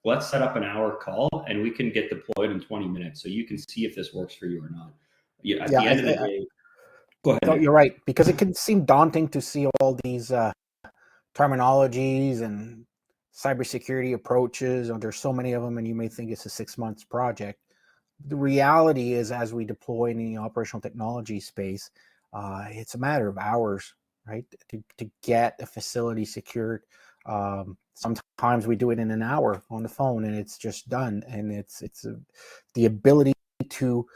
let's set up an hour call and we can get deployed in 20 minutes. So you can see if this works for you or not. At the end of the day, go ahead. No, you're right, because it can seem daunting to see all these terminologies and cybersecurity approaches, and there's so many of them, and you may think it's a 6 months project. The reality is, as we deploy in the operational technology space, it's a matter of hours, right, to get a facility secured. Sometimes we do it in an hour on the phone, and it's just done. And it's the ability to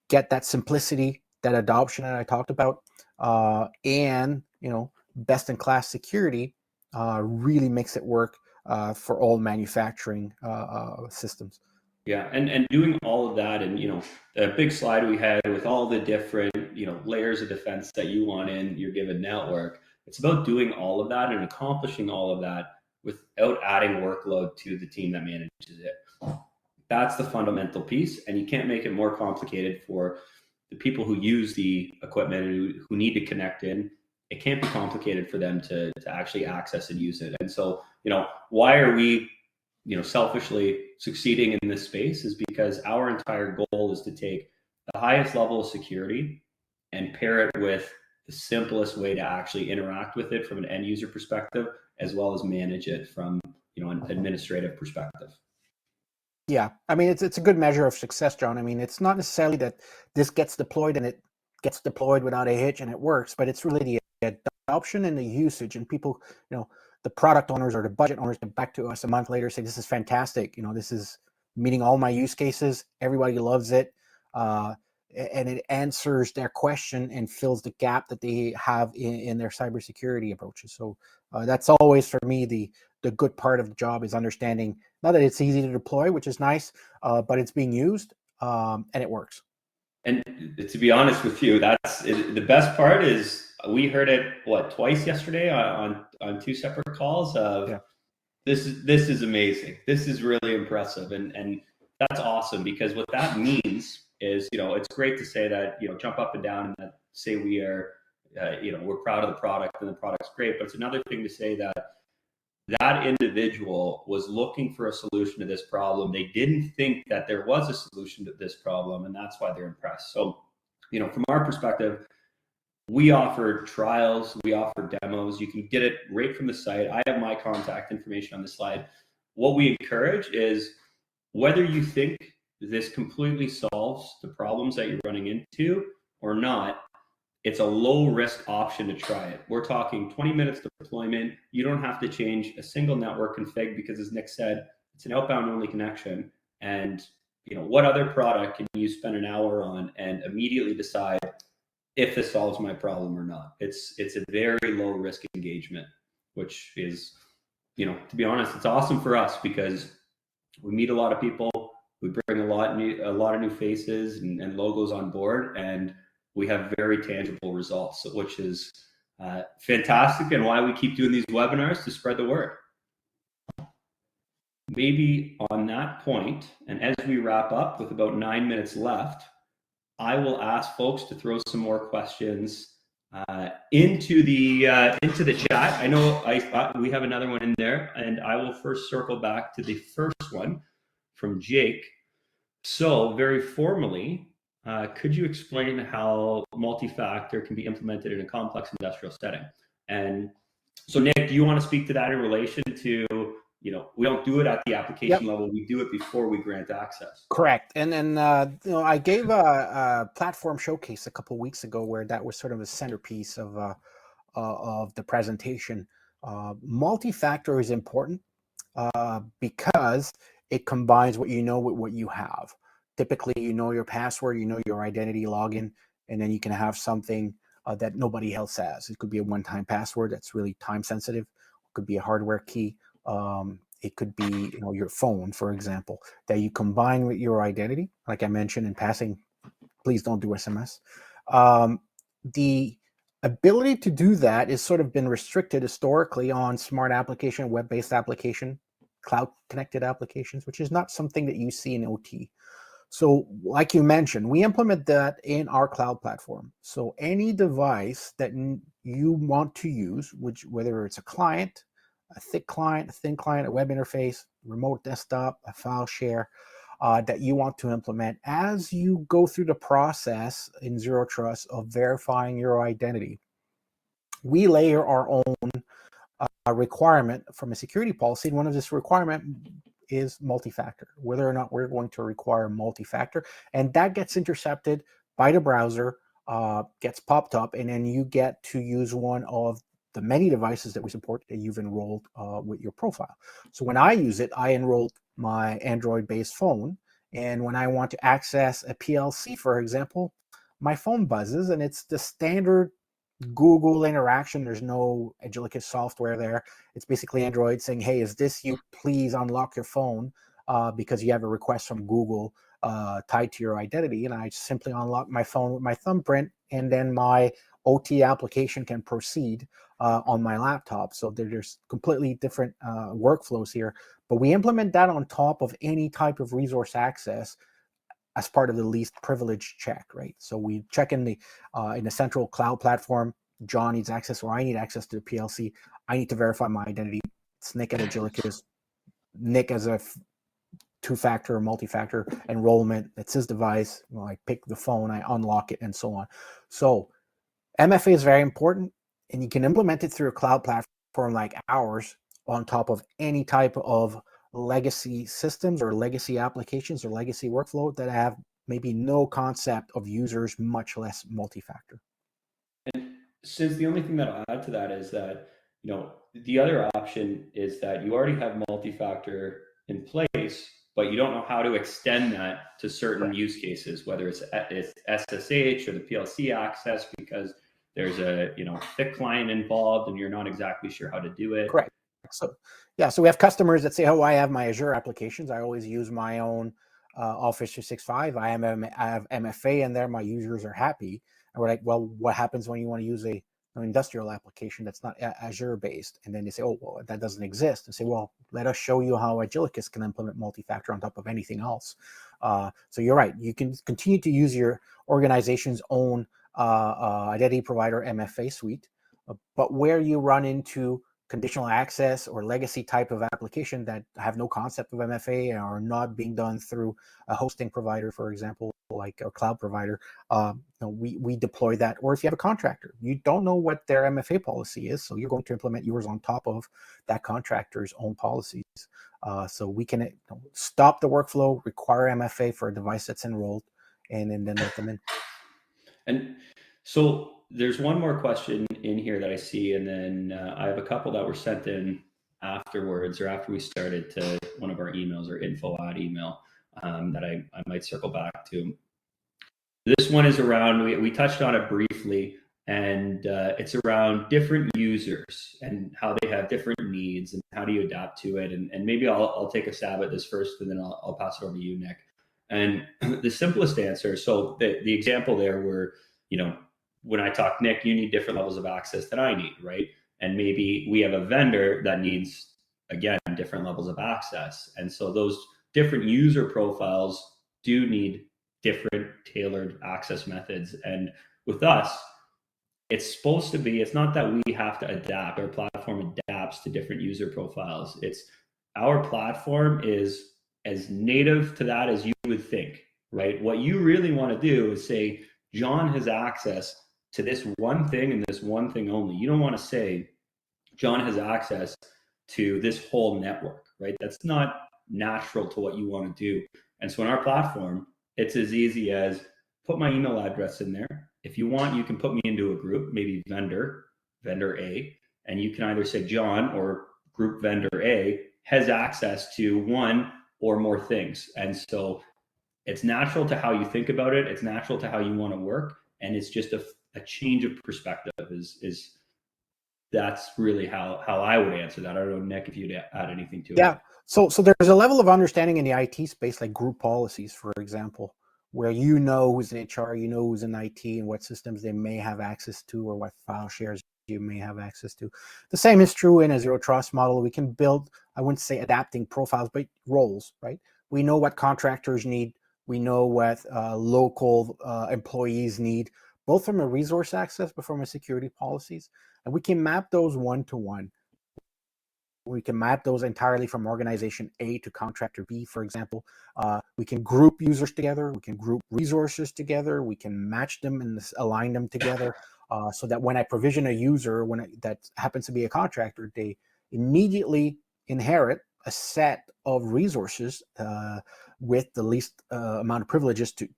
get that simplicity, that adoption that I talked about, and best in class security really makes it work for all manufacturing systems. Yeah, and doing all of that, and the big slide we had with all the different layers of defense that you want in your given network. It's about doing all of that and accomplishing all of that without adding workload to the team that manages it. That's the fundamental piece, and you can't make it more complicated for the people who use the equipment and who need to connect in. It can't be complicated for them to actually access and use it. And so, why are we, selfishly succeeding in this space is because our entire goal is to take the highest level of security and pair it with the simplest way to actually interact with it from an end user perspective, as well as manage it from, an administrative perspective. Yeah, I mean, it's a good measure of success, John. I mean, it's not necessarily that this gets deployed and it gets deployed without a hitch and it works, but it's really the adoption and the usage, and people, the product owners or the budget owners come back to us a month later, say, this is fantastic. This is meeting all my use cases. Everybody loves it. And it answers their question and fills the gap that they have in their cybersecurity approaches. So that's always, for me, the good part of the job is understanding, not that it's easy to deploy, which is nice, but it's being used and it works. And to be honest with you, that's it. The best part is we heard it twice yesterday on 2 separate calls of this is amazing. This is really impressive, and that's awesome, because what that means is it's great to say that jump up and down and that say we are we're proud of the product and the product's great, but it's another thing to say that that individual was looking for a solution to this problem. They didn't think that there was a solution to this problem, and that's why they're impressed. So, from our perspective, we offer trials, we offer demos. You can get it right from the site. I have my contact information on the slide. What we encourage is, whether you think this completely solves the problems that you're running into or not, it's a low risk option to try it. We're talking 20 minutes deployment. You don't have to change a single network config, because, as Nick said, it's an outbound only connection. And what other product can you spend an hour on and immediately decide if this solves my problem or not? It's a very low risk engagement, which is, to be honest, it's awesome for us, because we meet a lot of people, we bring a lot of new faces and logos on board, and we have very tangible results, which is fantastic, and why we keep doing these webinars, to spread the word. Maybe on that point, and as we wrap up with about 9 minutes left, I will ask folks to throw some more questions into the chat. I know we have another one in there, and I will first circle back to the first one from Jake. So, very formally, could you explain how multi-factor can be implemented in a complex industrial setting? And so, Nick, do you want to speak to that in relation to, we don't do it at the application level, we do it before we grant access? Correct. And then, I gave a platform showcase a couple of weeks ago where that was sort of a centerpiece of the presentation. Multi-factor is important because it combines what you know with what you have. Typically, you know your password, you know your identity login, and then you can have something that nobody else has. It could be a one-time password that's really time sensitive. It could be a hardware key. It could be, your phone, for example, that you combine with your identity. Like I mentioned in passing, please don't do SMS. The ability to do that is sort of been restricted historically on smart application, web-based application, cloud-connected applications, which is not something that you see in OT. So like you mentioned, we implement that in our cloud platform. So any device that you want to use, whether it's a client, a thick client, a thin client, a web interface, remote desktop, a file share, that you want to implement, as you go through the process in Zero Trust of verifying your identity, we layer our own requirement from a security policy. And one of this requirement is multi-factor, whether or not we're going to require multi-factor. And that gets intercepted by the browser, gets popped up, and then you get to use one of the many devices that we support that you've enrolled with your profile. So when I use it, I enrolled my Android-based phone. And when I want to access a PLC, for example, my phone buzzes, and it's the standard Google interaction. There's no Agility software there. It's basically Android saying, hey, is this you? Please unlock your phone because you have a request from Google tied to your identity. And I simply unlock my phone with my thumbprint, and then my OT application can proceed on my laptop. So there's completely different workflows here. But we implement that on top of any type of resource access as part of the least privilege check, right? So we check in the central cloud platform. John needs access, or I need access to the PLC. I need to verify my identity. It's Nick at Agilicus. Nick as a two-factor or multi-factor enrollment. It's his device. I pick the phone, I unlock it, and so on. So MFA is very important, and you can implement it through a cloud platform like ours on top of any type of legacy systems or legacy applications or legacy workflow that have maybe no concept of users, much less multi-factor. And since the only thing that I'll add to that is that, the other option is that you already have multi-factor in place, but you don't know how to extend that to certain Correct. use cases, whether it's SSH or the PLC access, because there's a thick client involved and you're not exactly sure how to do it. Correct. So we have customers that say, oh, I have my Azure applications. I always use my own Office 365. I have MFA in there. My users are happy. And we're like, well, what happens when you want to use an industrial application that's not Azure based? And then they say, oh, well, that doesn't exist. And say, well, let us show you how Agilicus can implement multi-factor on top of anything else. So you're right. You can continue to use your organization's own identity provider MFA suite, but where you run into conditional access or legacy type of application that have no concept of MFA and are not being done through a hosting provider, for example, like a cloud provider, we deploy that. Or if you have a contractor, you don't know what their MFA policy is, so you're going to implement yours on top of that contractor's own policies. So we can stop the workflow, require MFA for a device that's enrolled, and then let them in. And so there's one more question in here that I see, and then I have a couple that were sent in afterwards or after we started to one of our emails or info ad email that I might circle back to. This one is around, we touched on it briefly, and it's around different users and how they have different needs and how do you adapt to it. And maybe I'll take a stab at this first, and then I'll pass it over to you, Nick. And the simplest answer, so the example there were, when I talk, Nick, you need different levels of access than I need, right? And maybe we have a vendor that needs, again, different levels of access. And so those different user profiles do need different tailored access methods. And with us, it's not that we have to adapt, our platform adapts to different user profiles. It's our platform is as native to that as you would think, right? What you really want to do is say, John has access to this one thing and this one thing only. You don't want to say, John has access to this whole network, right? That's not natural to what you want to do. And so in our platform, it's as easy as put my email address in there. If you want, you can put me into a group, maybe vendor A, and you can either say John or group vendor A has access to one or more things. And so it's natural to how you think about it. It's natural to how you want to work. And it's just a change of perspective is that's really how I would answer that. I don't know, Nick, if you'd add anything to it. Yeah. So there's a level of understanding in the IT space, like group policies, for example, where you know who's in HR, you know who's in IT, and what systems they may have access to, or what file shares you may have access to. The same is true in a zero trust model. We can build, I wouldn't say adapting profiles, but roles, right? We know what contractors need. We know what local employees need, both from a resource access, but from a security policies. And we can map those one-to-one. We can map those entirely from organization A to contractor B, for example. We can group users together. We can group resources together. We can match them and align them together so that when I provision a user, that happens to be a contractor, they immediately inherit a set of resources with the least amount of privileges to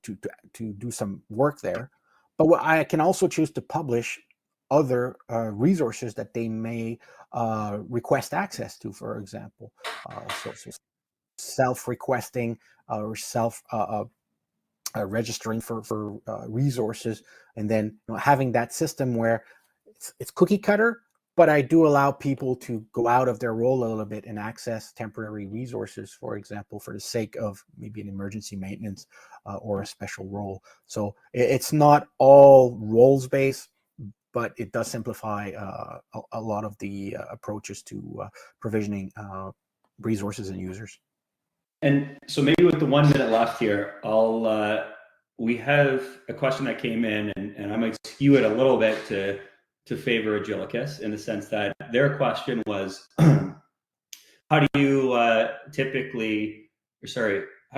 do some work there. But what I can also choose to publish other resources that they may request access to, for example. So self-requesting or self-registering for resources, and then having that system where it's cookie cutter, but I do allow people to go out of their role a little bit and access temporary resources, for example, for the sake of maybe an emergency maintenance or a special role. So it's not all roles-based, but it does simplify a lot of the approaches to provisioning resources and users. And so maybe with the 1 minute left here, we have a question that came in, and I might skew it a little bit to favor Agillicus in the sense that their question was, how do you how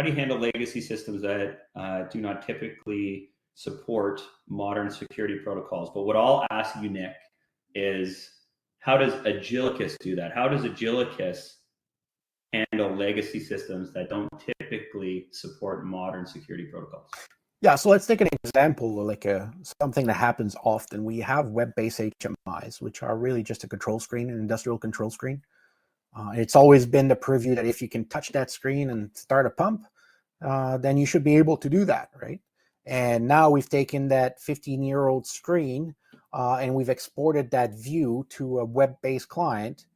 do you handle legacy systems that do not typically support modern security protocols? But what I'll ask you, Nick, is how does Agillicus do that? How does Agillicus handle legacy systems that don't typically support modern security protocols? Yeah, so let's take an example, like something that happens often. We have web-based HMIs, which are really just a control screen, an industrial control screen. It's always been the purview that if you can touch that screen and start a pump, then you should be able to do that, right? And now we've taken that 15-year-old screen and we've exported that view to a web-based client.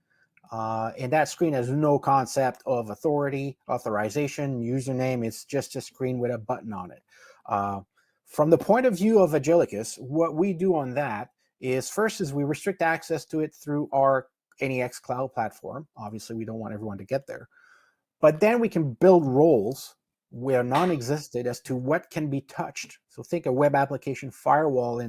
And that screen has no concept of authority, authorization, username. It's just a screen with a button on it. From the point of view of Agillicus, what we do on that is first is we restrict access to it through our NEX cloud platform. Obviously, we don't want everyone to get there. But then we can build roles where non-existent as to what can be touched. So think a web application firewall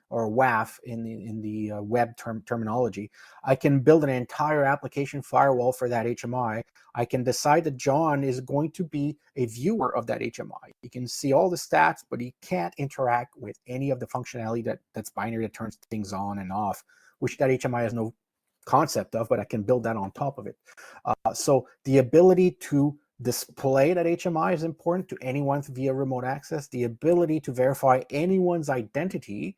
or WAF in the web terminology. I can build an entire application firewall for that HMI. I can decide that John is going to be a viewer of that HMI. He can see all the stats, but he can't interact with any of the functionality that's binary, that turns things on and off, which that HMI has no concept of, but I can build that on top of it. So the ability to display that HMI is important to anyone via remote access. The ability to verify anyone's identity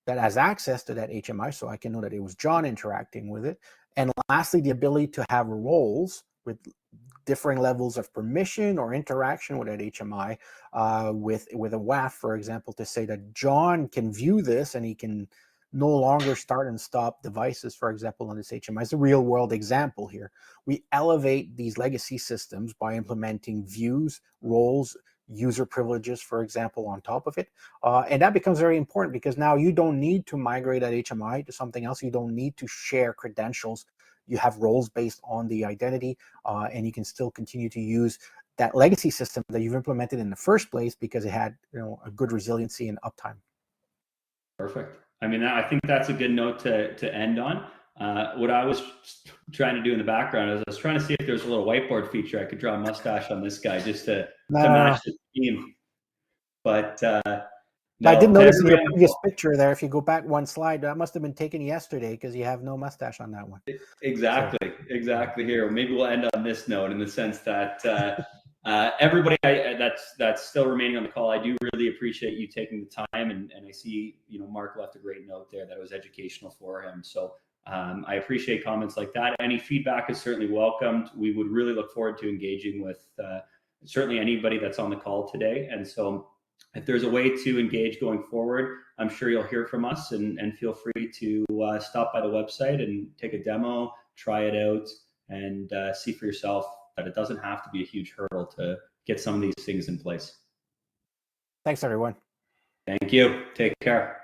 that has access to that HMI, so I can know that it was John interacting with it. And lastly, the ability to have roles with differing levels of permission or interaction with that HMI, with a WAF, for example, to say that John can view this and he can no longer start and stop devices, for example, on this HMI. It's a real world example here. We elevate these legacy systems by implementing views, roles, user privileges, for example, on top of it. And that becomes very important because now you don't need to migrate that HMI to something else. You don't need to share credentials. You have roles based on the identity, and you can still continue to use that legacy system that you've implemented in the first place because it had a good resiliency and uptime. Perfect. I mean, I think that's a good note to end on. What I was trying to do in the background is I was trying to see if there's a little whiteboard feature I could draw a mustache on this guy just to match the theme. But no, I did notice in your very previous picture there, if you go back one slide, that must have been taken yesterday because you have no mustache on that one. Exactly here. Maybe we'll end on this note in the sense that everybody that's still remaining on the call, I do really appreciate you taking the time, and I see Mark left a great note there that it was educational for him. So I appreciate comments like that. Any feedback is certainly welcomed. We would really look forward to engaging with certainly anybody that's on the call today. And so if there's a way to engage going forward, I'm sure you'll hear from us, and feel free to stop by the website and take a demo, try it out, and see for yourself that it doesn't have to be a huge hurdle to get some of these things in place. Thanks, everyone. Thank you. Take care.